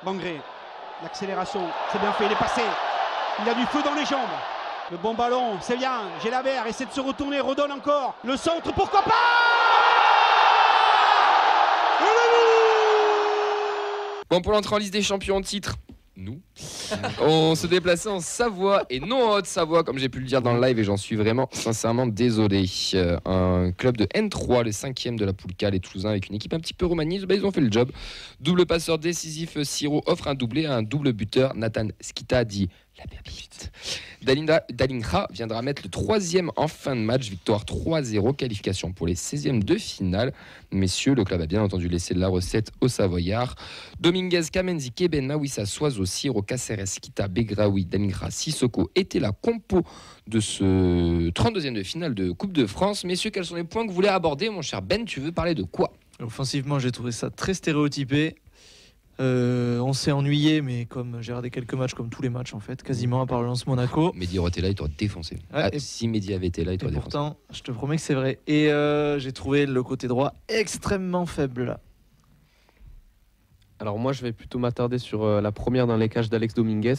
Bangré, l'accélération, c'est bien fait, il est passé. Il a du feu dans les jambes. Le bon ballon, c'est bien. Gélabert essaie de se retourner, redonne encore. Le centre, pourquoi pas? Bon, pour l'entrée en liste des champions en titre, nous, on se déplaçait en Savoie et non en Haute-Savoie, comme j'ai pu le dire dans le live, et j'en suis vraiment sincèrement désolé. Un club de N3, le 5e de la poule K, les Toulousains, avec une équipe un petit peu romaniste, ils ont fait le job. Double passeur décisif, Siro offre un doublé à un double buteur. Nathan Skita dit la pépite. Dalingra viendra mettre le 3e en fin de match, victoire 3-0, qualification pour les 16e de finale. Messieurs, le club a bien entendu laissé la recette aux Savoyards. Dominguez, Kamenzi, Keben, Nawissa, Soiseau, Siro, Caceres, Kita, Begraoui, Dalingra, Sissoko était la compo de ce 32e de finale de Coupe de France. Messieurs, quels sont les points que vous voulez aborder? Mon cher Ben, tu veux parler de quoi? Offensivement, j'ai trouvé ça très stéréotypé. On s'est ennuyé, mais comme j'ai regardé quelques matchs, comme tous les matchs en fait, quasiment à part le Lens Monaco. Mehdi aurait été là, il t'aurait défoncé. Ouais, si Mehdi avait été là, il t'aurait défoncé. Pourtant, je te promets que c'est vrai. Et j'ai trouvé le côté droit extrêmement faible. Alors moi, je vais plutôt m'attarder sur la première dans les cages d'Alex Dominguez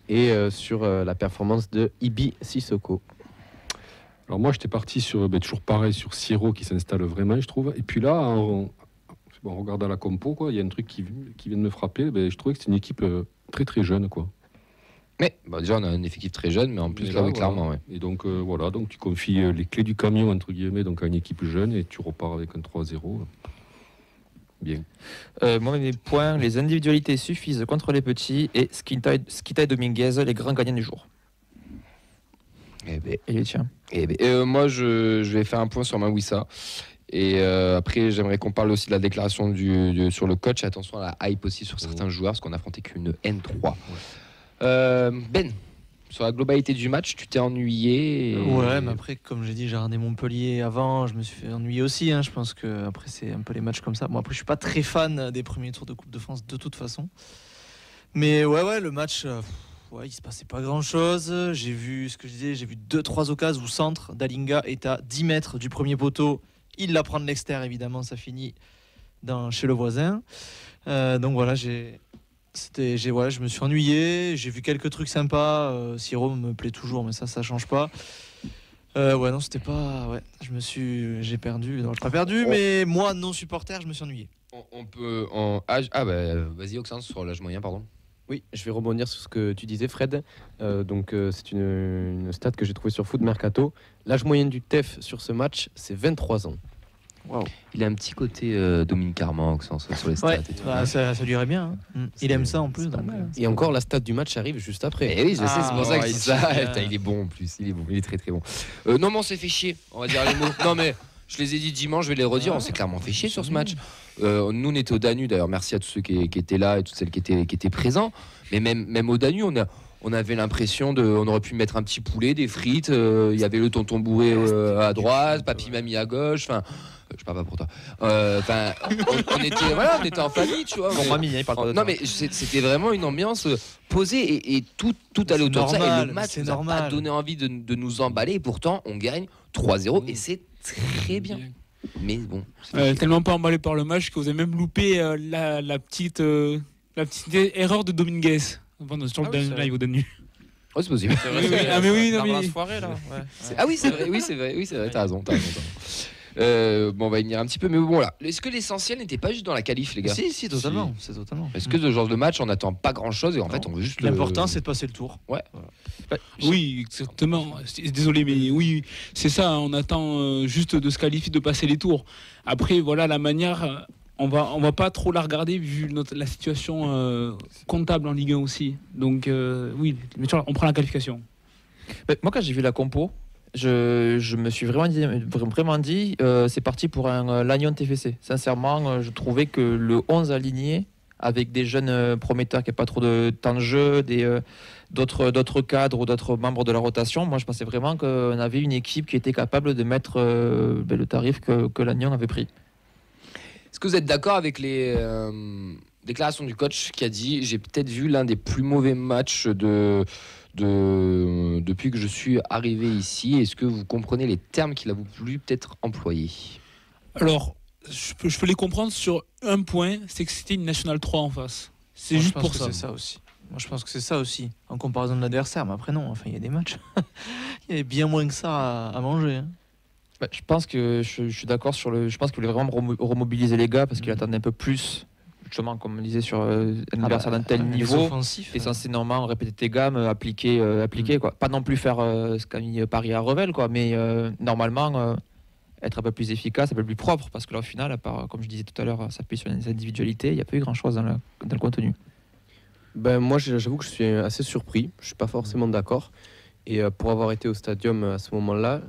et sur la performance de Ibi Sissoko. Alors moi, j'étais parti sur toujours pareil sur Siro qui s'installe vraiment, je trouve. Et puis là, en regardant la compo, quoi, il y a un truc qui vient de me frapper. Je trouvais que c'est une équipe très très jeune, quoi. Mais déjà, on a un effectif très jeune, mais en plus, là, oui, clairement. Ouais. Et donc, voilà, donc tu confies les clés du camion, entre guillemets, donc à une équipe jeune et tu repars avec un 3-0. Bien. Moi, mes points, les individualités suffisent contre les petits et Skita et Dominguez, les grands gagnants du jour. Et les tiens. Moi, je vais faire un point sur Mawissa. Et après, j'aimerais qu'on parle aussi de la déclaration sur le coach. Attention à la hype aussi sur certains joueurs, parce qu'on a affronté qu'une N3. Ben, sur la globalité du match, tu t'es ennuyé Ouais, mais après, comme j'ai dit, j'ai regardé Montpellier avant, je me suis fait ennuyer aussi. Je pense que après c'est un peu les matchs comme ça. Bon, après, je suis pas très fan des premiers tours de Coupe de France de toute façon. Mais ouais, le match, il se passait pas grand-chose. J'ai vu ce que je disais, j'ai vu 2-3 occasions où centre, Dalinga est à 10 mètres du premier poteau. Il la prend de l'extérieur, évidemment, ça finit chez le voisin. Donc voilà, je me suis ennuyé. J'ai vu quelques trucs sympas. Siro me plaît toujours, mais ça change pas. Non, c'était pas. Ouais, j'ai perdu. Non, j'ai pas perdu, mais moi, non supporter, je me suis ennuyé. On peut. Vas-y, Oxens, sur l'âge moyen, pardon. Oui, je vais rebondir sur ce que tu disais, Fred. C'est une stat que j'ai trouvée sur Foot Mercato. L'âge moyen du TEF sur ce match, c'est 23 ans. Wow. Il a un petit côté Dominique Carman sur les stats. Ouais, et tout. Ça lui irait bien. Il aime ça en plus. Donc, et encore, la stat du match arrive juste après. Et oui, je sais, c'est pour ça que je dis ça. Il est bon en plus. Il est très très bon. Non, mais on s'est fait chier, on va dire les mots. Non, mais je les ai dit dimanche, je vais les redire. On s'est clairement fait chier sur ce match. Nous, on était au Danube, d'ailleurs. Merci à tous ceux qui étaient là et toutes celles qui étaient présents. Mais même au Danube, on avait l'impression on aurait pu mettre un petit poulet, des frites. Il y avait le tonton bourré à droite, papy mamie à gauche. Enfin, je parle pas pour toi. On était en famille, tu vois. Bon, mamie, il parle pas de non, mais c'était vraiment une ambiance posée et tout allait autour de ça. Et le match nous a pas donné envie de nous emballer. Et pourtant, on gagne 3-0 et c'est très bien. Mais bon, tellement pas emballé par le match que vous avez même loupé la petite erreur de Dominguez sur le live au Danube. Oh, c'est possible. Ah oui, c'est vrai, t'as raison. On va y venir un petit peu, mais bon là. Est-ce que l'essentiel n'était pas juste dans la qualif, les gars? Si, totalement. C'est totalement. Parce que ce genre de match, on n'attend pas grand-chose et en fait, on veut juste. L'important, c'est de passer le tour. Ouais. Oui, exactement. Désolé, mais oui, c'est ça. On attend juste de se qualifier, de passer les tours. Après, voilà, la manière, on va pas trop la regarder vu la situation comptable en Ligue 1 aussi. Donc oui, on prend la qualification. Moi, quand j'ai vu la compo, je me suis vraiment dit c'est parti pour un Lannion TFC. Sincèrement, je trouvais que le 11 aligné avec des jeunes prometteurs qui n'ont pas trop de temps de jeu, d'autres cadres ou d'autres membres de la rotation, moi je pensais vraiment qu'on avait une équipe qui était capable de mettre le tarif que Lannion avait pris. Est-ce que vous êtes d'accord avec les déclarations du coach qui a dit j'ai peut-être vu l'un des plus mauvais matchs depuis que je suis arrivé ici? Est-ce que vous comprenez les termes qu'il a voulu peut-être employer? Alors, je peux les comprendre sur un point, c'est que c'était une National 3 en face. C'est Moi, juste je pense pour que ça. C'est ça aussi. Moi, je pense que c'est ça aussi, en comparaison de l'adversaire. Mais après, non, enfin, il y a des matchs. Il y a bien moins que ça à manger. Hein. Bah, je pense que je suis d'accord sur le. Je pense qu'il voulait vraiment remobiliser les gars parce qu'il attendait un peu plus, justement, comme on disait, sur un adversaire d'un tel Les niveau. offensifs. T'es censé normalement répéter tes gammes, appliquer, quoi. Pas non plus faire ce qu'a mis Paris à Revel, quoi, mais normalement être un peu plus efficace, un peu plus propre, parce que là, au final, à part, comme je disais tout à l'heure, s'appuyer sur les individualités, il n'y a pas eu grand-chose dans le contenu. Ben, moi, j'avoue que je suis assez surpris. Je suis pas forcément d'accord. Et pour avoir été au stadium à ce moment-là,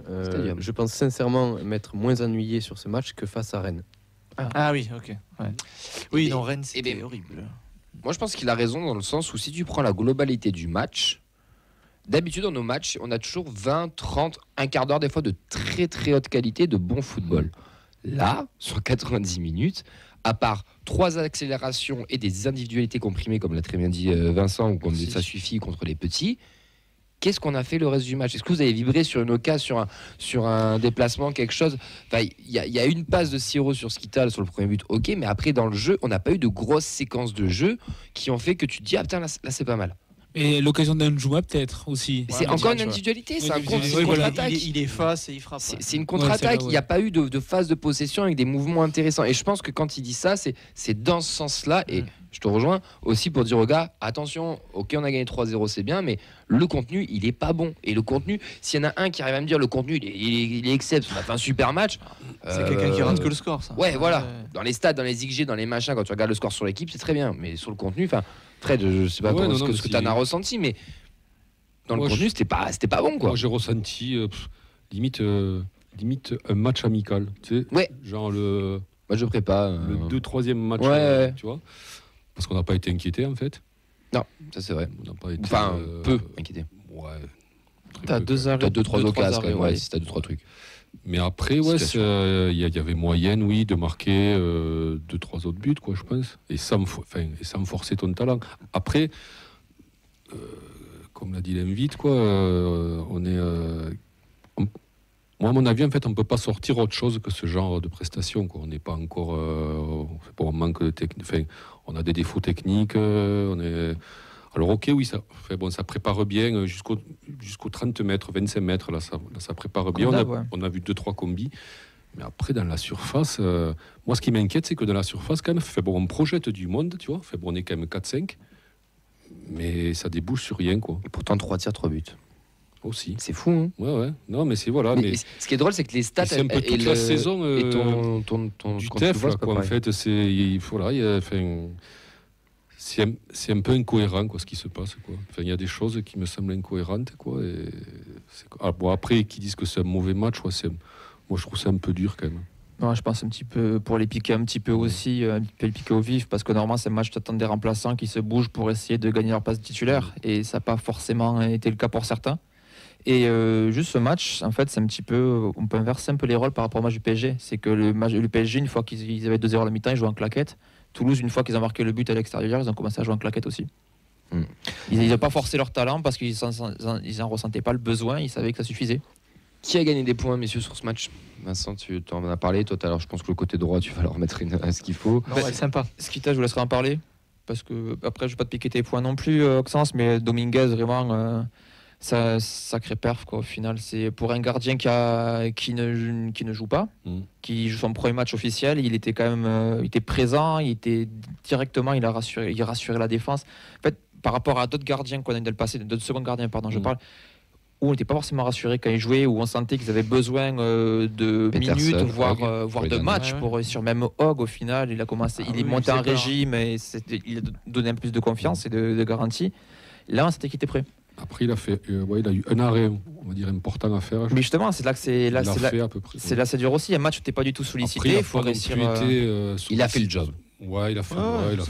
je pense sincèrement m'être moins ennuyé sur ce match que face à Rennes. Ah oui, ok. Ouais. Oui, Et- non, Rennes, et c'était ben- horrible. Moi, je pense qu'il a raison dans le sens où si tu prends la globalité du match, d'habitude, dans nos matchs, on a toujours 20, 30, un quart d'heure, des fois, de très très haute qualité, de bon football. Là, sur 90 minutes, à part 3 accélérations et des individualités comprimées, comme l'a très bien dit Vincent, ou comme ça suffit contre les petits, qu'est-ce qu'on a fait le reste du match? Est-ce que vous avez vibré sur une occasion, sur un déplacement, quelque chose? Enfin, il y a une passe de Siro sur Skital sur le premier but, ok, mais après, dans le jeu, on n'a pas eu de grosses séquences de jeu qui ont fait que tu te dis, ah putain, là c'est pas mal. Et l'occasion d'un Njouma peut-être aussi. C'est mais encore tu une vois. individualité, c'est Oui, un contre, oui, c'est une voilà. contre-attaque. Il efface et il frappe. C'est une Ouais, contre-attaque, c'est là, il n'y a pas eu de phase de possession avec des mouvements intéressants. Et je pense que quand il dit ça, c'est dans ce sens-là. Et je te rejoins aussi pour dire aux gars, attention, ok, on a gagné 3-0, c'est bien, mais le contenu, il est pas bon. Et le contenu, s'il y en a un qui arrive à me dire le contenu, il est exceptionnel, on a fait un super match. C'est quelqu'un qui rate que le score, ça. Ouais, voilà. Dans les stats, dans les XG, dans les machins, quand tu regardes le score sur l'équipe, c'est très bien. Mais sur le contenu, enfin, Fred, je sais pas Ouais, non, ce non, que mais tu en as ressenti, mais dans le Moi, contenu, c'était pas bon, quoi. Moi, j'ai ressenti limite un match amical. Tu sais, Ouais. genre le Moi, je prépare. 2-3e match, ouais. tu vois. Parce qu'on n'a pas été inquiété en fait. Non, ça c'est vrai. On n'a pas été. Enfin, peu inquiété. Ouais. très T'as peu, deux quand même. arrêts. T'as 2-3 deux, occasions, trois quand même, arrêts, ouais, si t'as 2-3 trucs. Mais après, ouais, Situation. il y avait moyenne, oui, de marquer 2-3 autres buts, quoi, je pense. Et sans forcer ton talent. Après, comme l'a dit l'invite, quoi, on est. Moi, à mon avis, en fait, on ne peut pas sortir autre chose que ce genre de prestation, quoi. On n'est pas encore. On manque de technique. Enfin, on a des défauts techniques. On est. Alors, ok, oui, ça prépare bien jusqu'au 30 mètres, 25 mètres. Là, ça prépare bien. On a vu 2-3 combis. Mais après, dans la surface, moi, ce qui m'inquiète, c'est que dans la surface, quand même, on projette du monde, tu vois. On est quand même 4-5. Mais ça débouche sur rien, quoi. Et pourtant, 3 tirs, 3 buts. Aussi. C'est fou, hein. Ouais. Non, mais c'est voilà. Mais ce qui est drôle, c'est que les stats. c'est un peu toute la saison. Et ton du quand tu TEF, vois, là, c'est pas quoi. En pareil. fait, c'est un peu incohérent, quoi, ce qui se passe, quoi. Enfin, il y a des choses qui me semblent incohérentes, quoi. Bon, après, qui disent que c'est un mauvais match, moi, je trouve ça un peu dur, quand même. Ouais, je pense un petit peu pour les piquer un petit peu aussi, un petit peu les piquer au vif, parce que normalement, c'est un match t'attends des remplaçants qui se bougent pour essayer de gagner leur place de titulaire, et ça n'a pas forcément été le cas pour certains. Et juste ce match, en fait, c'est un petit peu, on peut inverser un peu les rôles par rapport au match du PSG. C'est que le PSG, une fois qu'ils avaient 2-0 à la mi-temps, ils jouaient en claquette. Toulouse, une fois qu'ils ont marqué le but à l'extérieur, ils ont commencé à jouer en claquette aussi. Ils n'ont pas forcé leur talent parce qu'ils n'en ressentaient pas le besoin, ils savaient que ça suffisait. Qui a gagné des points, messieurs, sur ce match? Vincent, tu en as parlé. Toi, alors, je pense que le côté droit, tu vas leur mettre ce qu'il faut. Non, ouais, sympa. Skita, je vous laisserai en parler. Parce que, après, je ne vais pas te piquer tes points non plus, Oxens, mais Dominguez, vraiment, sacré perf, quoi, au final. C'est pour un gardien qui ne joue pas, qui joue son premier match officiel. Il était quand même il était présent, il a rassuré la défense. En fait, par rapport à d'autres gardiens qu'on a eu dans le passé, d'autres seconds gardiens, je parle, où on n'était pas forcément rassuré quand ils jouaient, où on sentait qu'ils avaient besoin de Peterson, minutes, voire les de derniers. matchs. Ouais. Sur même Hogg, au final, il a commencé, il est monté en régime et il a donné un peu plus de confiance et de garantie. Là, on s'était qu'il était prêt. Après, il a eu un arrêt, on va dire, important à faire. Mais justement, c'est là que Il l'a fait à peu près. c'est là c'est dur aussi. Un match où t'es pas du tout Après, sollicité, il faut pas non réussir. plus été, Il a fait le job. Ouais, il a fait.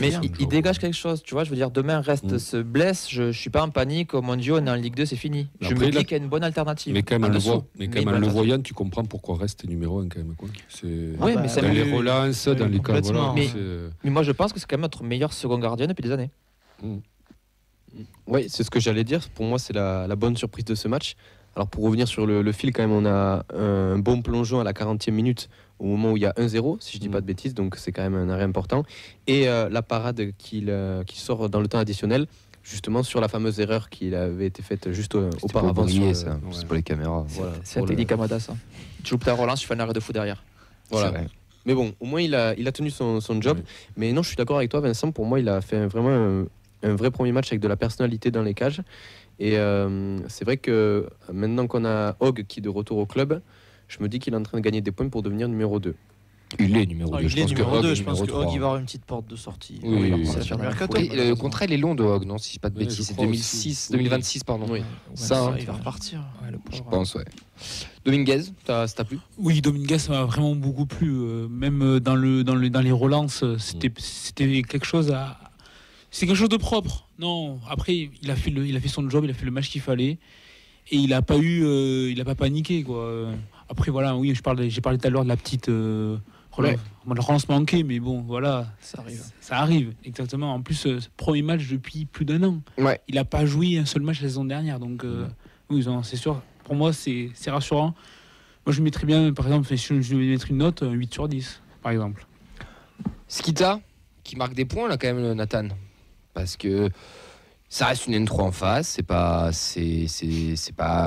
Mais son il job, dégage ouais. quelque chose, tu vois. Je veux dire, demain Reste se blesse, je suis pas en panique. Oh mon Dieu, on est en Ligue 2, c'est fini. Mais Je après, me dis qu'il y a une bonne alternative. Mais quand même, En en le, dessous. le voyant, tu comprends pourquoi Reste numéro 1 quand même. Quoi. Oui, mais ça dans me- les relances, dans les cas. complètement. Voilà, Mais moi, je pense que c'est quand même notre meilleur second gardien depuis des années. Oui, c'est ce que j'allais dire. Pour moi, c'est la bonne surprise de ce match. Alors pour revenir sur le fil, quand même, on a un bon plongeon à la 40e minute, au moment où il y a 1-0, si je dis pas de bêtises, donc c'est quand même un arrêt important. Et la parade qui sort dans le temps additionnel, justement sur la fameuse erreur qui avait été faite juste auparavant. C'est pour les caméras. Voilà, C'est la technique Amada, ça. Tu loupes ta relance, tu fais un arrêt de fou derrière. Voilà. Mais bon, au moins il a tenu son job. Oui. Mais non, je suis d'accord avec toi, Vincent. Pour moi, il a fait vraiment un vrai premier match avec de la personnalité dans les cages. Et c'est vrai que maintenant qu'on a Hogg qui est de retour au club, je me dis qu'il est en train de gagner des points pour devenir numéro 2. Il est numéro 2. Je pense que Hogg il va avoir une petite porte de sortie. Le contrat il est long de Hogg, non, si je dis pas de bêtises, c'est 2026 pardon. Oui. Ça, il va repartir. Je pense, ouais. Dominguez, ça t'a plu? Oui, Dominguez, ça m'a vraiment beaucoup plu. Même dans les relances, c'était quelque chose à. C'est quelque chose de propre. Non, après il a fait son job, il a fait le match qu'il fallait et il a pas paniqué quoi. Après voilà, oui, j'ai parlé tout à l'heure de la petite relance manquée, mais bon voilà, ça arrive exactement. En plus, premier match depuis plus d'1 an. Ouais. Il a pas joué un seul match la saison dernière, donc oui, c'est sûr. Pour moi, c'est rassurant. Moi, je mettrais bien, par exemple, je vais mettre une note 8 sur 10, par exemple. Skita, qui marque des points là quand même, Nathan. Parce que ça reste une N3 en face, c'est pas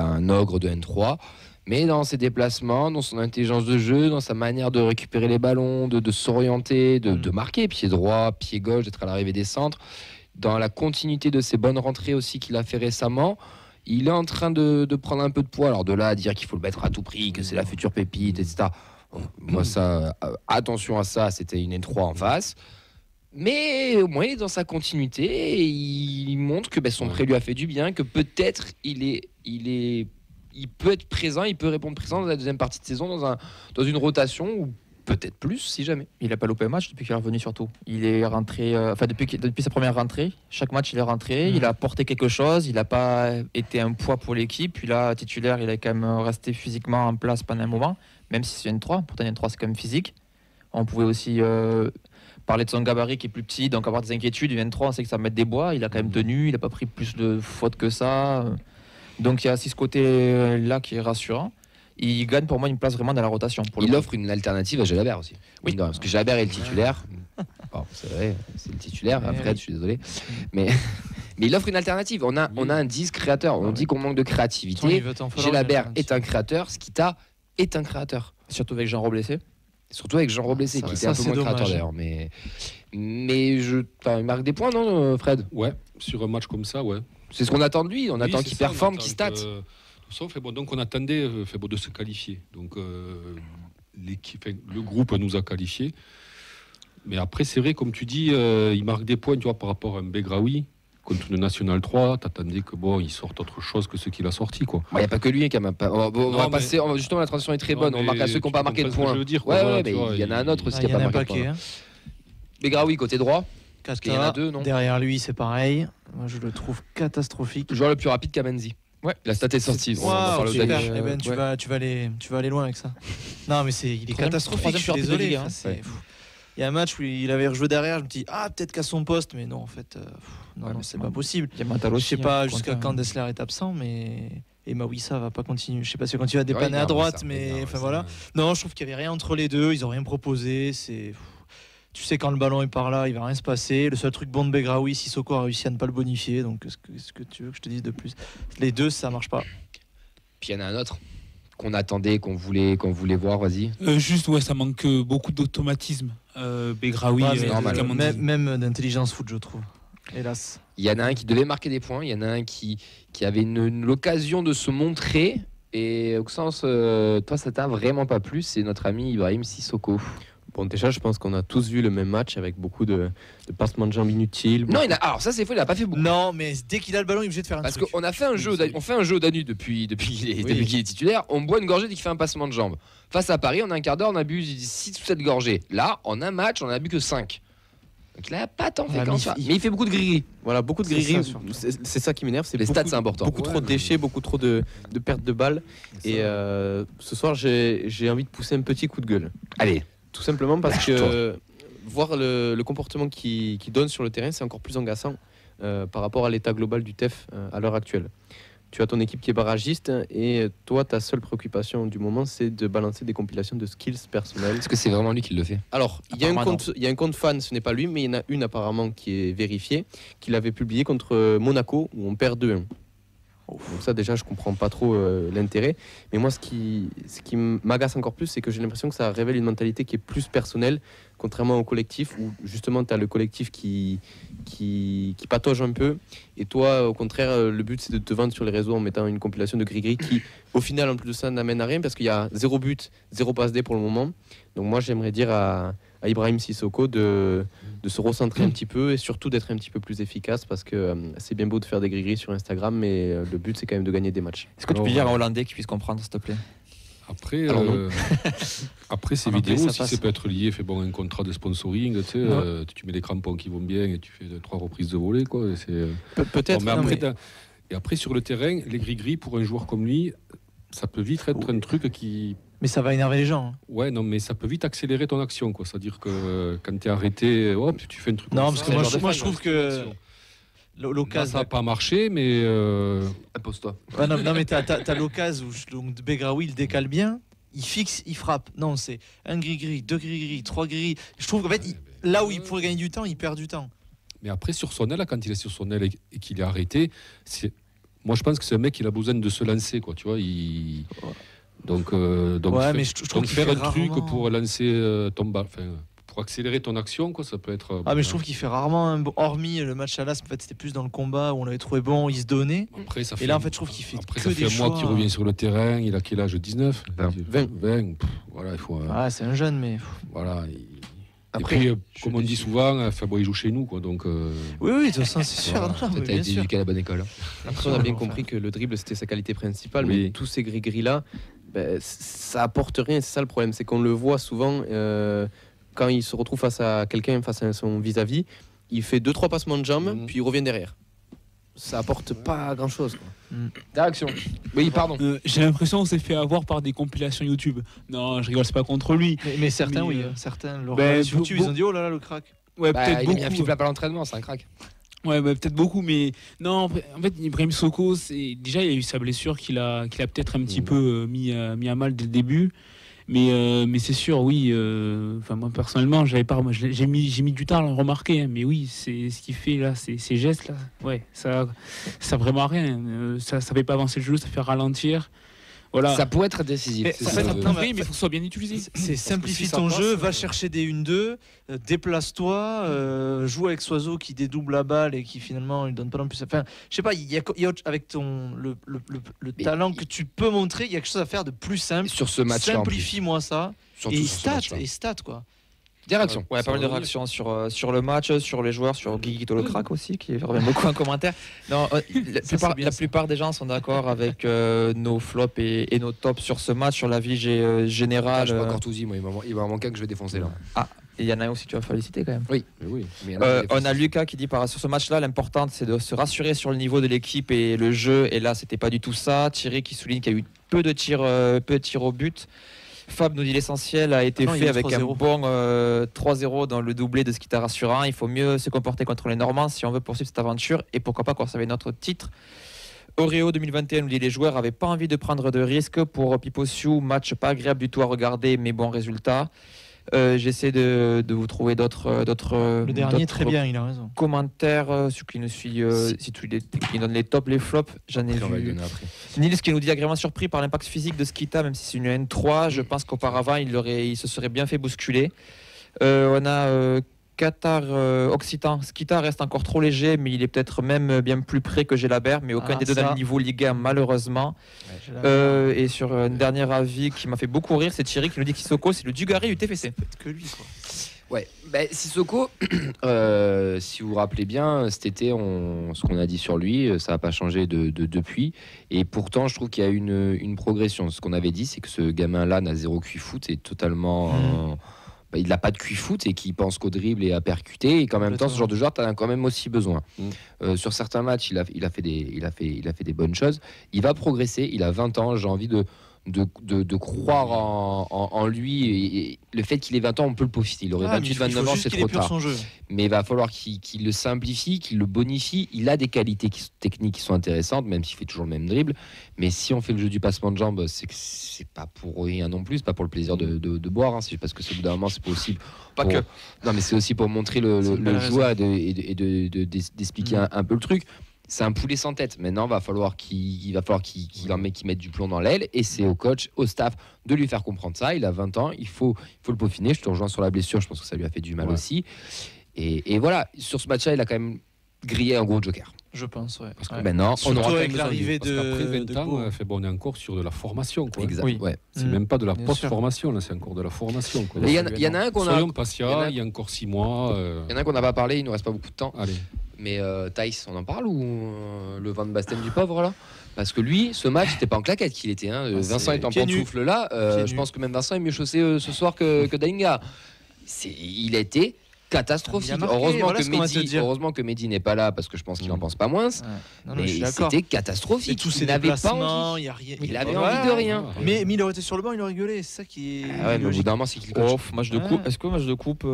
un ogre de N3, mais dans ses déplacements, dans son intelligence de jeu, dans sa manière de récupérer les ballons, de s'orienter, de marquer, pied droit, pied gauche, d'être à l'arrivée des centres, dans la continuité de ses bonnes rentrées aussi qu'il a fait récemment, il est en train de prendre un peu de poids. Alors de là à dire qu'il faut le mettre à tout prix, que c'est la future pépite, etc. Moi ça, attention à ça, c'était une N3 en face. Mais au moins il est dans sa continuité et il montre que son prêt lui a fait du bien, que peut-être il peut être présent, il peut répondre présent dans la deuxième partie de saison dans une rotation ou peut-être plus si jamais. Il n'a pas loupé un match depuis qu'il est revenu surtout. Il est rentré, depuis sa première rentrée, chaque match il est rentré, il a apporté quelque chose, il n'a pas été un poids pour l'équipe. Puis là, titulaire, il a quand même resté physiquement en place pendant un moment, même si c'est une 3. Pourtant une 3 c'est quand même physique. On pouvait aussi parler de son gabarit qui est plus petit, donc avoir des inquiétudes. Une 3 on sait que ça va mettre des bois, il a quand même tenu, il n'a pas pris plus de fautes que ça. Donc il y a aussi ce côté-là qui est rassurant. Il gagne pour moi une place vraiment dans la rotation. Il offre une alternative à Jalabert aussi. Oui. Non, parce que Jalabert est le titulaire. Bon, c'est vrai, c'est le titulaire. Fred, je suis désolé. Mais il offre une alternative. On a un 10 créateur. On dit qu'on manque de créativité. Jalabert est un créateur. Skita est un créateur. Surtout avec Jean Roblessé. Surtout avec Jean Roblessé, qui était un peu moins créateur d'ailleurs. Mais il marque des points, non, Fred? Ouais, sur un match comme ça, ouais. C'est ce qu'on attend de lui. On attend qu'il performe, qu'il stat. Donc on attendait de se qualifier. Donc le groupe nous a qualifiés. Mais après, c'est vrai, comme tu dis, il marque des points, tu vois, par rapport à un Begraoui. Contre le National 3, t'attendais que il sorte autre chose que ce qu'il a sorti, quoi. Il n'y a pas que lui qui a pas. On va passer. Justement, la transition est très bonne. On marque à ceux qui n'ont pas marqué de points. Il y en a un autre aussi qui n'a pas marqué de points. Begraoui côté droit. Parce qu'il y en a deux, non? Derrière lui, c'est pareil. Moi, je le trouve catastrophique. Le joueur le plus rapide qu'Amenzi. Ouais, la stat est sortie. Super. Tu vas aller loin avec ça. Non, mais il est catastrophique. Je suis désolé. Il y a un match où il avait rejoué derrière, je me dis peut-être qu'à son poste, mais non en fait non, c'est pas possible. Je sais pas jusqu'à quand Dessler est absent, mais et Mawissa va pas continuer. Je sais pas si quand il va dépanner à droite, mais enfin voilà. Non, je trouve qu'il y avait rien entre les deux, ils ont rien proposé. Tu sais quand le ballon est par là, il va rien se passer. Le seul truc bon de Begraoui, Sissoko a réussi à ne pas le bonifier, donc ce que tu veux que je te dise de plus? Les deux, ça marche pas. Puis il y en a un autre qu'on attendait, qu'on voulait voir, vas-y. Ça manque beaucoup d'automatisme. Begraoui, même d'intelligence foot, je trouve. Hélas. Il y en a un qui devait marquer des points, il y en a un qui avait l'occasion de se montrer. Et Auxence, toi, ça t'a vraiment pas plu, c'est notre ami Ibrahim Sissoko. Bon, déjà, je pense qu'on a tous vu le même match avec beaucoup de passements de jambes inutiles. Non, alors ça c'est faux, il a pas fait beaucoup. Non, mais dès qu'il a le ballon, il est obligé de faire un truc. Parce qu'on a fait un jeu, on fait un jeu d'Anu depuis qu'il est titulaire. On boit une gorgée dès qu'il fait un passement de jambes. Face à Paris, en un quart d'heure, on a bu 6 ou 7 gorgées. Là, en un match, on a bu que 5. Donc il a pas tant fait comme ça. Mais il fait beaucoup de gris-gris. Voilà, beaucoup de gris-gris. C'est ça qui m'énerve. Les stats, c'est important. Beaucoup trop de déchets, beaucoup trop de pertes de balles. Et ce soir, j'ai envie de pousser un petit coup de gueule. Allez. Tout simplement parce que voir le comportement qu'il donne sur le terrain, c'est encore plus agaçant par rapport à l'état global du TEF à l'heure actuelle. tu as ton équipe qui est barragiste et toi, ta seule préoccupation du moment, c'est de balancer des compilations de skills personnels. Est-ce que c'est vraiment lui qui le fait? Alors, il y a un compte fan, ce n'est pas lui, mais il y en a une apparemment qui est vérifiée, qu'il avait publié contre Monaco, où on perd 2-1. Donc ça déjà je comprends pas trop l'intérêt, mais moi ce qui m'agace encore plus, c'est que j'ai l'impression que ça révèle une mentalité qui est plus personnelle, contrairement au collectif où justement tu as le collectif qui patauge un peu, et toi au contraire le but c'est de te vendre sur les réseaux en mettant une compilation de gris-gris qui au final en plus de ça n'amène à rien parce qu'il y a 0 but, 0 passe D pour le moment. Donc moi j'aimerais dire à Ibrahim Sissoko de se recentrer un petit peu et surtout d'être un petit peu plus efficace parce que c'est bien beau de faire des gris-gris sur Instagram, mais le but c'est quand même de gagner des matchs. Est-ce que tu peux dire en hollandais qui puisse comprendre, s'il te plaît? Après, après ces En anglais, vidéos, ça si passe. ça peut être lié, un contrat de sponsoring, tu sais, tu mets les crampons qui vont bien et tu fais 3 reprises de volée, quoi. Et c'est... Peut-être. Bon, mais après, et après, sur le terrain, les gris-gris, pour un joueur comme lui, ça peut vite être un truc qui... Mais ça va énerver les gens. Ouais, non, mais ça peut vite accélérer ton action, quoi. C'est-à-dire que quand tu es arrêté, hop, tu fais un truc Non, comme parce ça. que Genre de moi fan, je trouve dans que l'action. Là, l'occasion. ça n'a pas marché, mais... Impose-toi. Ouais, non, mais t'as l'occasion où donc Begraoui il décale bien, il fixe, il frappe. Non, c'est un gris-gris, 2 gris-gris, 3 gris. Je trouve qu'en fait, là où il pourrait gagner du temps, il perd du temps. Mais après, sur son aile, là, quand il est sur son aile et qu'il est arrêté, moi je pense que c'est un mec qui a besoin de se lancer, quoi. Tu vois, donc Ouais, mais je trouve donc qu'il faire fait un truc rarement. pour lancer ton bal, pour accélérer ton action, quoi, ça peut être. Ah, mais je trouve qu'il fait rarement un bon. Hormis le match à l'As, en fait, c'était plus dans le combat où on l'avait trouvé bon, il se donnait. Après, ça Et là, en fait, je trouve qu'il fait après, que ça fait des un mois choix. qu'il revient sur le terrain. Il a quel âge? 19 20. 20. Voilà, il faut. Ah, c'est un jeune, mais. Voilà. Après, et puis, je comme suis on dit déçu. souvent, il joue chez nous, quoi. Donc. Oui, de toute façon, c'est sûr. Voilà. Non, mais T'as bien été sûr. éduqué à la bonne école. Après, on a bien compris que le dribble c'était sa qualité principale, Oui. mais tous ces gris-gris là, ça apporte rien. C'est ça le problème, c'est qu'on le voit souvent quand il se retrouve face à quelqu'un, face à son vis-à-vis, il fait 2-3 passements de jambes, puis il revient derrière. Ça apporte pas grand-chose, quoi. Direction. Oui, pardon. J'ai l'impression qu'on s'est fait avoir par des compilations YouTube. Non, je rigole, c'est pas contre lui. Mais certains, Mais, oui. Certains, leur ben, sur YouTube, ils ont dit oh là là, le crack. Ouais, Bah, peut-être il a mis un beaucoup. petit plat à l'entraînement, c'est un crack. Ouais, bah, peut-être beaucoup, mais non, en fait, Ibrahim Sissoko, déjà, il y a eu sa blessure qu'il a peut-être un petit peu mis à mal dès le début. Mais c'est sûr, oui. Moi, personnellement, j'ai mis du temps à le remarquer. Hein, mais oui, c'est ce qu'il fait là, ces gestes là. Ouais, ça vraiment rien. Ça fait pas avancer le jeu, ça fait ralentir. Voilà. Ça pourrait être décisif. Mais c'est en ça. fait, Oui, non, mais il faut que ce soit bien utilisé. C'est simplifie si ça ton passe, jeu, va chercher des 1-2, déplace-toi, joue avec Soiseau qui dédouble la balle et qui finalement il donne pas non plus. Enfin, je sais pas, il y a avec le talent que tu peux montrer, il y a quelque chose à faire de plus simple. Sur ce match-là, en plus. Simplifie-moi ça. Surtout Et sur ce match-là. stat quoi. Direction. Ouais, pas mal de réactions sur le match, sur les joueurs, sur Guiguito le crack aussi, qui revient beaucoup en commentaire. Non, la plupart des gens sont d'accord avec nos flops et nos tops sur ce match, sur l'avis Ah, général. je suis pas encore tout dit, moi. Il va en manquer un que je vais défoncer là. Et il y en a un aussi que tu vas féliciter quand même. Mais oui. Mais il y en a des On a Lucas qui dit sur ce match-là, l'important c'est de se rassurer sur le niveau de l'équipe et le jeu. Et là, c'était pas du tout ça. Thierry qui souligne qu'il y a eu peu de tirs au but. Fab nous dit l'essentiel a été il y fait a avec un 3-0. bon 3-0 dans le doublé de Skita rassurant. Il faut mieux se comporter contre les Normands si on veut poursuivre cette aventure et pourquoi pas conserver notre titre. Oreo 2021 nous dit les joueurs n'avaient pas envie de prendre de risques. Pour Piposiu, match pas agréable du tout à regarder, mais bon résultat. J'essaie de vous trouver d'autres. Le dernier très bien, il a raison. Commentaires, celui qui nous suit, si tu qui donne les tops, les flops, j'en ai Après, on va le vu. donner après. Nils qui nous dit agréablement surpris par l'impact physique de Skita, même si c'est une N3. Je pense qu'auparavant, il se serait bien fait bousculer. On a Qatar Occitan. Skita reste encore trop léger, mais il est peut-être même bien plus près que Gelabert, mais aucun des deux ça. dans le niveau Ligue 1, malheureusement. Et sur un dernier avis qui m'a fait beaucoup rire, c'est Thierry qui nous dit que Sissoko, c'est le Dugarry du TFC. Que lui quoi. Ouais, Sissoko, si vous vous rappelez bien, cet été, ce qu'on a dit sur lui, ça n'a pas changé depuis. Et pourtant, je trouve qu'il y a une progression. Ce qu'on avait dit, c'est que ce gamin-là n'a zéro QI foot et totalement. Il n'a pas de QI foot et qui pense qu'au dribble et à percuter. Et qu'en même temps, ce genre de joueur, tu as quand même aussi besoin. Sur certains matchs, il a fait des bonnes choses. Il va progresser. Il a 20 ans. J'ai envie de de croire en lui. Et le fait qu'il ait 20 ans, on peut le peaufiner. Il aurait 28-29 ans, c'est trop tard. Son jeu. Mais il va falloir qu'il le simplifie, qu'il le bonifie. Il a des qualités techniques qui sont intéressantes, même s'il fait toujours le même dribble. Mais si on fait le jeu du passement de jambes, c'est pas pour rien non plus, c'est pas pour le plaisir de boire. Hein. C'est parce que au bout d'un moment, c'est possible. Non, mais c'est aussi pour montrer le joueur et d'expliquer un peu le truc. C'est un poulet sans tête. Maintenant, il va falloir qu'il mette du plomb dans l'aile. Et c'est au coach, au staff, de lui faire comprendre ça. Il a 20 ans, il faut le peaufiner. Je te rejoins sur la blessure, je pense que ça lui a fait du mal aussi. Et voilà, sur ce match-là, il a quand même grillé un gros joker. Je pense, ouais. Parce que maintenant, surtout on aura avec l'arrivée Après 20 ans, Go. on est encore sur de la formation. Quoi. Exact. Oui. Ouais. C'est même pas de la Bien post-formation, là, c'est encore de la formation. Quoi. Il y en a un qu'on a. Soyons patients, il y a encore 6 mois. Il y en a un qu'on n'a pas parlé, il nous reste pas beaucoup de temps. Allez. Mais Thaïs, on en parle ou le Van Basten du pauvre là? Parce que lui, ce match, c'était pas en claquette qu'il était. Hein. Vincent est en pantoufle là. Je pense que même Vincent est mieux chaussé ce soir que Dalinga. Il a été catastrophique. Il a marqué, Heureusement que Mehdi n'est pas là parce que je pense qu'il en pense pas moins. Mais c'était catastrophique. Et tous ses il n'avait pas déplacements, envie. il y a rien. Il avait envie de rien. Mais il aurait été sur le banc, il aurait rigolé. C'est ça qui est. Ah ouais, mais au bout d'un moment, c'est qu'il coach. Match de coupe. Est-ce que match de coupe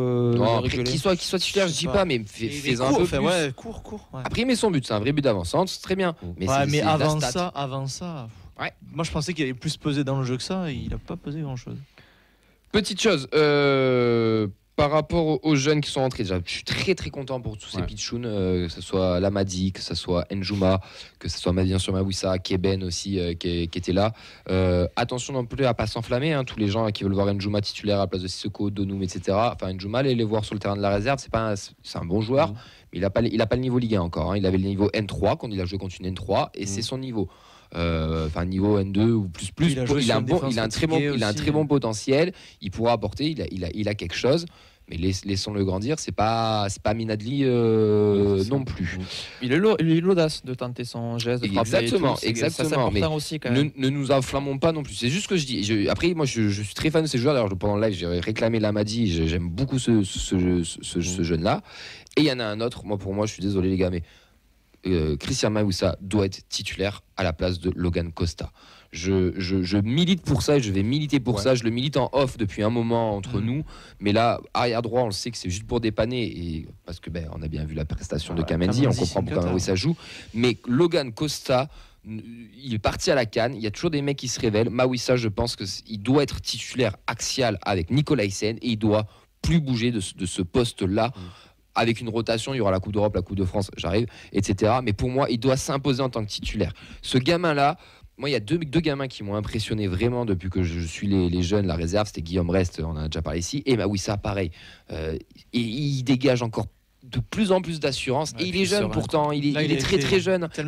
Qu'il soit titulaire, je dis pas, mais fais-en un peu plus. Ouais, court. Ouais. Après, il met son but, c'est un vrai but d'avant-centre, c'est très bien. Mais avant ça. Ouais. Moi, je pensais qu'il allait plus peser dans le jeu que ça, et il n'a pas pesé grand-chose. Petite chose, par rapport aux jeunes qui sont entrés, déjà, je suis très très content pour tous ces pitchouns, que ce soit Lamadi, que ce soit Njouma, que ce soit bien sûr Mawissa, Keben aussi qui était là. Attention non plus à pas s'enflammer, hein, tous les gens qui veulent voir Njouma titulaire à la place de Sissoko, Donoum, etc. Enfin, Njouma, allez les voir sur le terrain de la réserve, c'est un bon joueur, mais il n'a pas le niveau Ligue 1 encore. Hein. Il avait le niveau N3 quand il a joué contre une N3 et c'est son niveau. Niveau N2 ou plus. Il a un très bon potentiel. Il pourra apporter. Il a quelque chose. Mais laissons-le grandir. C'est pas Minadli non plus. Il a l'audace de tenter son geste, de frapper. Exactement. C'est important aussi quand même. Ne nous enflammons pas non plus. C'est juste ce que je dis. Après, moi, je suis très fan de ces joueurs. D'ailleurs, pendant le live, j'ai réclamé Lamadi. J'aime beaucoup ce jeune-là. Et il y en a un autre. Pour moi, je suis désolé les gars, mais Christian Mawissa doit être titulaire à la place de Logan Costa. Je milite pour ça et je vais militer pour ça. Je le milite en off depuis un moment entre nous. Mais là, arrière droit, on le sait que c'est juste pour dépanner. Et parce que on a bien vu la prestation de Kamenzi, on comprend pourquoi Mawissa joue. Mais Logan Costa, il est parti à la CAN. Il y a toujours des mecs qui se révèlent. Mawissa, je pense qu'il doit être titulaire axial avec Nicolas Hyssen et il doit plus bouger de ce poste-là. Avec une rotation, il y aura la Coupe d'Europe, la Coupe de France, j'arrive, etc. Mais pour moi, il doit s'imposer en tant que titulaire. Ce gamin-là, moi, il y a deux gamins qui m'ont impressionné vraiment depuis que je suis les jeunes, la réserve, c'était Guillaume Rest, on en a déjà parlé ici, et Mawissa, pareil. Et il dégage encore de plus en plus d'assurance. Et il est jeune pourtant, il est très très jeune. Et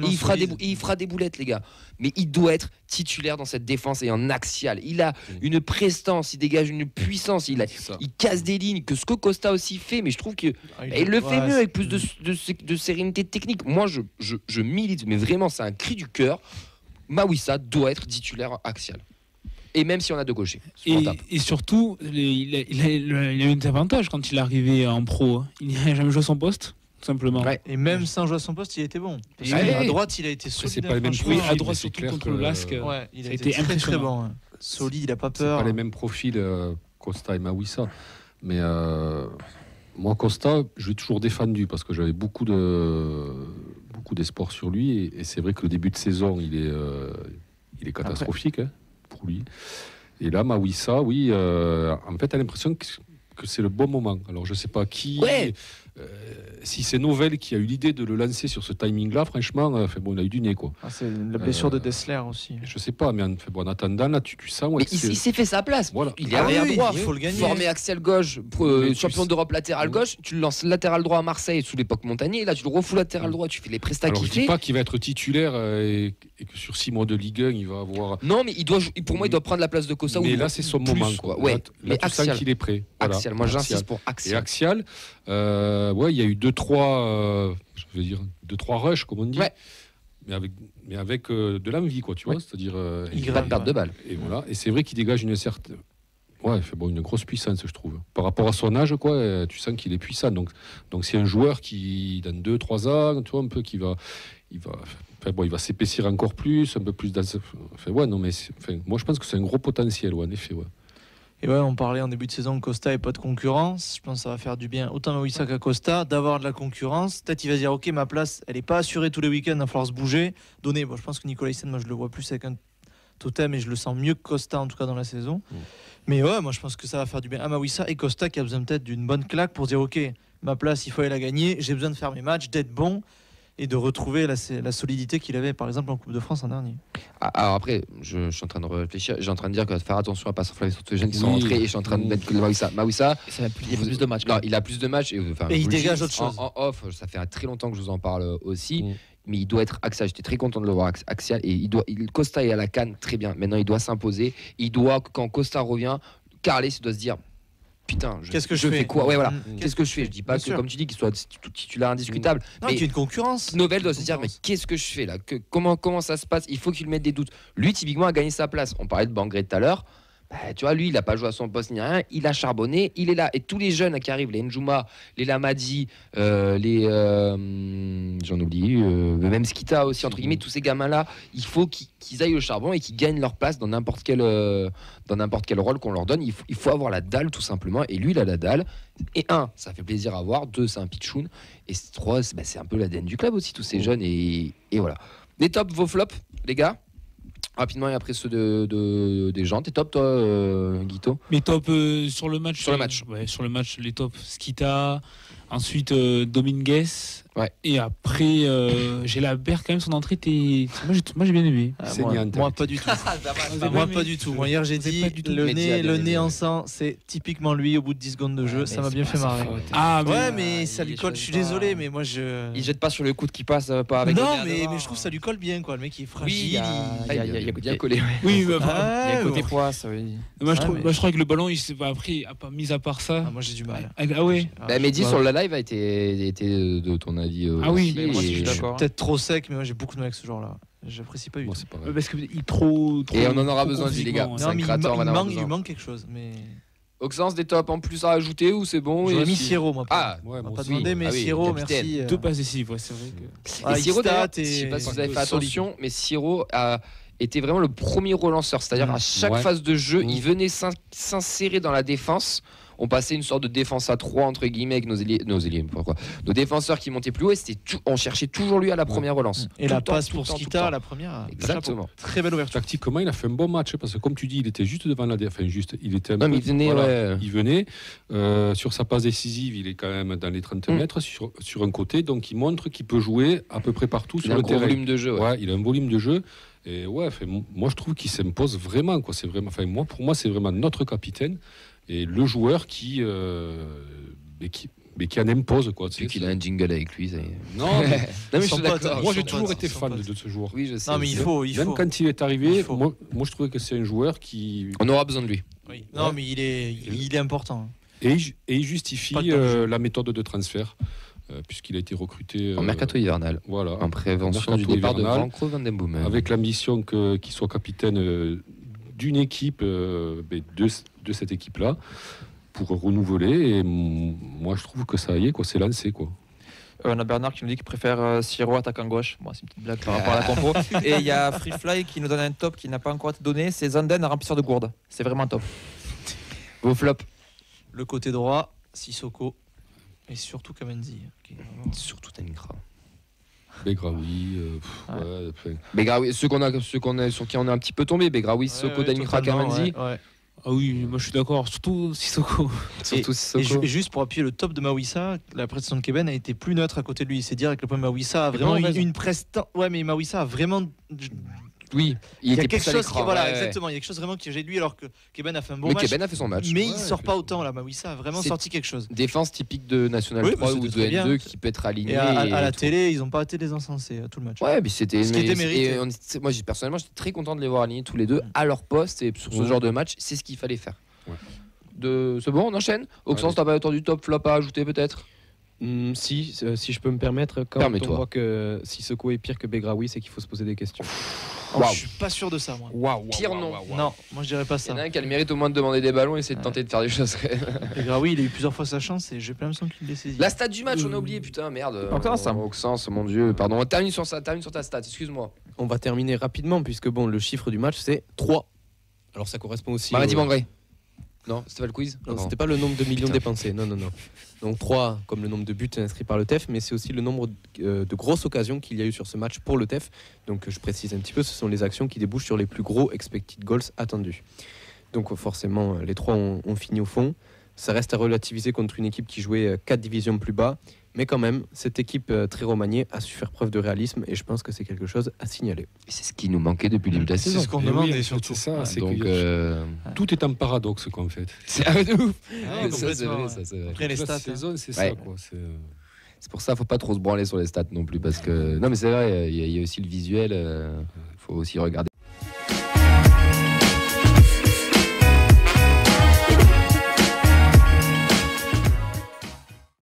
il fera des boulettes, les gars. Mais il doit être titulaire dans cette défense et en axial. Il a une prestance, il dégage une puissance, il casse des lignes, que ce que Costa aussi fait. Mais je trouve qu'il le fait mieux avec plus de sérénité technique. Moi, je milite, mais vraiment, c'est un cri du cœur. Mawissa doit être titulaire axial. Et même si on a deux gauchers. Et surtout, il a eu un avantage quand il est arrivé en pro. Il n'a jamais joué à son poste, tout simplement. Ouais. Et même sans jouer à son poste, il était bon. Parce à droite, il a été solide. C'est pas les mêmes Oui, à droite, surtout contre le LASK. Il a été très bon. Hein. Solide, il n'a pas peur. C'est pas les mêmes profils, Costa et Mawissa. Mais moi, Costa, je l'ai toujours défendu parce que j'avais beaucoup d'espoir sur lui. Et c'est vrai que le début de saison, il est catastrophique. Hein, pour lui. Et là, Mawissa, oui, en fait, elle a l'impression que c'est le bon moment. Alors, je ne sais pas qui, si c'est Novell qui a eu l'idée de le lancer sur ce timing-là, franchement, il a eu du nez, quoi. C'est la blessure de Dessler aussi. Je ne sais pas, mais en attendant, là, tu sens... mais il s'est fait sa place. Voilà. Il est arrière droit. Il faut le gagner. Formé axial gauche, champion d'Europe latéral gauche, tu le lances latéral droit à Marseille sous l'époque Montagnier, et là, tu le refous latéral droit, tu fais les prestats qu'il fait. Je ne dis pas qu'il va être titulaire et que sur 6 mois de Ligue 1, il va avoir... Non, mais pour moi, il doit prendre la place de Costa. Mais là, c'est son moment, quoi. Ouais, là, tu sens qu'il est prêt. Voilà. Axial, moi, j'insiste pour axial. Et axial, il y a eu 2-3 rushs, comme on dit. Ouais. Mais avec de l'envie, quoi, tu vois. C'est-à-dire, il va pas perdre de balles. Et voilà. Et c'est vrai qu'il dégage une certaine... Ouais, il fait une grosse puissance, je trouve. Par rapport à son âge, quoi, tu sens qu'il est puissant. Donc c'est un joueur qui, dans 2-3 ans, tu vois, un peu, il va s'épaissir encore plus, un peu plus dans. Moi, je pense que c'est un gros potentiel, en effet. Ouais. Et ouais, on parlait en début de saison, Costa et pas de concurrence. Je pense que ça va faire du bien autant à Maouissa qu'à Costa d'avoir de la concurrence. Peut-être il va se dire, ok, ma place, elle n'est pas assurée tous les week-ends, il va falloir se bouger. Je pense que Nicolas Hyssen, moi je le vois plus avec un totem et je le sens mieux que Costa en tout cas dans la saison. Mais ouais, moi je pense que ça va faire du bien à Maouissa et Costa qui a besoin peut-être d'une bonne claque pour dire, ok, ma place, il faut aller la gagner, j'ai besoin de faire mes matchs, d'être bon et de retrouver la solidité qu'il avait par exemple en Coupe de France en dernier. Alors après, je suis en train de réfléchir, j'ai en train de dire qu'il va faire attention à pas s'enflammer sur tous les jeunes qui sont rentrés et je suis en train de mettre que Maouissa, il a plus de matchs. Non, il a plus de matchs et il dégage autre chose. En off, ça fait très longtemps que je vous en parle aussi. Mais il doit être axial. J'étais très content de le voir axial. Et Costa est à la canne, très bien. Maintenant, il doit s'imposer. Quand Costa revient, Carles doit se dire putain, qu'est-ce que je fais quoi? Ouais, voilà. Qu'est-ce que je fais? Je dis pas que, comme tu dis, qu'il soit titulaire indiscutable. Non, mais il y a une concurrence. Novell doit se dire mais qu'est-ce que je fais là? Comment ça se passe? Il faut qu'il mette des doutes. Lui, typiquement, a gagné sa place. On parlait de Bangré tout à l'heure. Tu vois, lui, il n'a pas joué à son poste ni rien, il a charbonné, il est là. Et tous les jeunes qui arrivent, les Njouma, les Lamadi, j'en oublie, même Skita aussi, entre guillemets, tous ces gamins-là, il faut qu'ils aillent au charbon et qu'ils gagnent leur place dans n'importe quel rôle qu'on leur donne. Il faut avoir la dalle, tout simplement. Et lui, il a la dalle. Et ça fait plaisir à voir. 2, c'est un pitchoun. Et 3, c'est un peu l'ADN du club aussi, tous ces jeunes. Et voilà. Les tops, vos flops, les gars? Rapidement et après ceux des gens. T'es top toi, Guito? Mais top sur le match. Ouais, sur le match, les tops. Skita, ensuite Dominguez. Ouais. Et après, j'ai la Berre quand même, son entrée était. Moi j'ai bien aimé. Moi pas du tout. Moi pas du tout. Moi hier j'ai dit le nez en sang, c'est typiquement lui au bout de 10 secondes de jeu. Ça m'a bien fait marrer. Mais ça lui colle. Je suis désolé, mais moi il jette pas sur le coude qui passe pas avec. Non, mais je trouve ça lui colle bien quoi. Le mec il est fragile. Il y a bien collé. Oui, il y a côté poids, ça oui. Moi je crois que le ballon il s'est pas pris, mis à part ça. Moi j'ai du mal. Ah ouais. Mehdi sur le live a été de ton avis. Ah oui, moi je suis d'accord. Peut-être trop sec, mais moi j'ai beaucoup de mal avec ce genre-là. J'apprécie pas du tout. Parce qu'il est trop. Et on en aura besoin de lui, les gars. Non, mais il manque quelque chose. Mais Oxens, des tops en plus à ajouter ou c'est bon? J'aurais mis Siro, moi. Ouais, on m'a pas demandé, mais Siro, merci. Tout passe ici, c'est vrai que. Et Siro, d'ailleurs, je sais pas si vous avez fait attention, mais Siro était vraiment le premier relanceur. C'est-à-dire à chaque phase de jeu, il venait s'insérer dans la défense. On passait une sorte de défense à 3 entre guillemets avec nos défenseurs qui montaient plus haut et on cherchait toujours lui à la première relance. Et la passe pour Skita à la première. Exactement. Très belle ouverture. Tactiquement, il a fait un bon match parce que comme tu dis, il était juste devant la défense. Il était il venait sur sa passe décisive, il est quand même dans les 30 mètres sur un côté, donc il montre qu'il peut jouer à peu près partout sur le terrain. Il a un volume de jeu. Il a un volume de jeu. Et moi je trouve qu'il s'impose vraiment quoi. C'est vraiment, pour moi c'est vraiment notre capitaine. Et le joueur qui en impose quoi. Tu sais qu'il a un jingle avec lui. Non, mais je suis d'accord. Moi j'ai toujours été fan de ce joueur. Oui, je sais. Non mais il faut. Même quand il est arrivé, moi je trouvais que c'est un joueur qui. On aura besoin de lui. Oui. Non mais il est important. Et il justifie la méthode de transfert. Puisqu'il a été recruté en mercato hivernal, en prévention du départ de Franco Van Den Boomen, avec l'ambition qu'il soit capitaine d'une équipe, de cette équipe-là, pour renouveler. Et moi, je trouve que ça y est, c'est lancé, quoi. On a Bernard qui nous dit qu'il préfère Siro attaquant gauche. Moi, c'est une petite blague par rapport à la compo. Et il y a Freefly qui nous donne un top qui n'a pas encore été donné. C'est Zanden, remplisseur de gourde. C'est vraiment top. Vos flops? Le côté droit, Sissoko. Et surtout Kamenzi. Surtout Tanikra. Begraoui. Begraoui, ceux sur qui on est un petit peu tombé. Begraoui, Sissoko, Tanikra, Kamenzi. Ah oui, moi je suis d'accord, surtout Sissoko. Et juste pour appuyer le top de Maouissa, la prestation de Keben a été plus neutre à côté de lui. C'est dire que le point Maouissa a vraiment une prestation. Ouais, mais Maouissa a vraiment. Oui, il y a quelque chose exactement, il y a quelque chose vraiment qui j'ai de lui alors que Keben a fait un bon match. Keben a fait son match. Mais il sort pas autant là, Maouissa a vraiment sorti quelque chose. Défense typique de National 3 ou de N2 qui peut être aligné. Et à la télé, ils ont pas été les encenser tout le match. Ouais, mais c'était ce qui était mérité. Moi personnellement, j'étais très content de les voir alignés tous les deux à leur poste et sur ce genre de match, c'est ce qu'il fallait faire. C'est bon, on enchaîne. Oxens, t'as pas attendu top flop à ajouter peut-être? Si je peux me permettre, quand on Permets-toi. voit que Sissoko est pire que Begraoui, c'est qu'il faut se poser des questions. Oh, Waouh. je suis pas sûr de ça, moi. Pire non. Non, moi je dirais pas Il y en ça. a un qui a le mérite au moins de demander des ballons et essayer de tenter de faire des choses. Oui, il a eu plusieurs fois sa chance et j'ai pas l'impression qu'il l'ait saisi. La stat du match, on a oublié, putain, merde. Auxence. Auxence, mon dieu, pardon. On termine sur ça, termine sur ta stat, excuse-moi. On va terminer rapidement, puisque bon, le chiffre du match, c'est 3. Alors ça correspond aussi... Maradi Bangré. Non, c'était pas le quiz. Non, c'était pas le nombre de millions Putain. dépensés, non. Donc 3 comme le nombre de buts inscrits par le TEF, mais c'est aussi le nombre de grosses occasions qu'il y a eu sur ce match pour le TEF. Donc je précise un petit peu, ce sont les actions qui débouchent sur les plus gros expected goals attendus. Donc forcément, les 3 ont fini au fond. Ça reste à relativiser contre une équipe qui jouait 4 divisions plus bas, mais quand même, cette équipe très remaniée a su faire preuve de réalisme et je pense que c'est quelque chose à signaler. C'est ce qui nous manquait depuis le début de la C'est saison. ce qu'on Mais demande oui, en et fait, surtout. c'est ça, c'est Donc, que tout est un paradoxe, quoi, en fait. c'est un ouf. Ouais, Ça, c'est vrai, complètement, ça, c'est vrai. Après les Toute la stats. saison, c'est Ouais. ça, quoi. C'est pour ça, faut pas trop se branler sur les stats non plus, parce que non, mais c'est vrai, il y a aussi le visuel. Faut aussi regarder.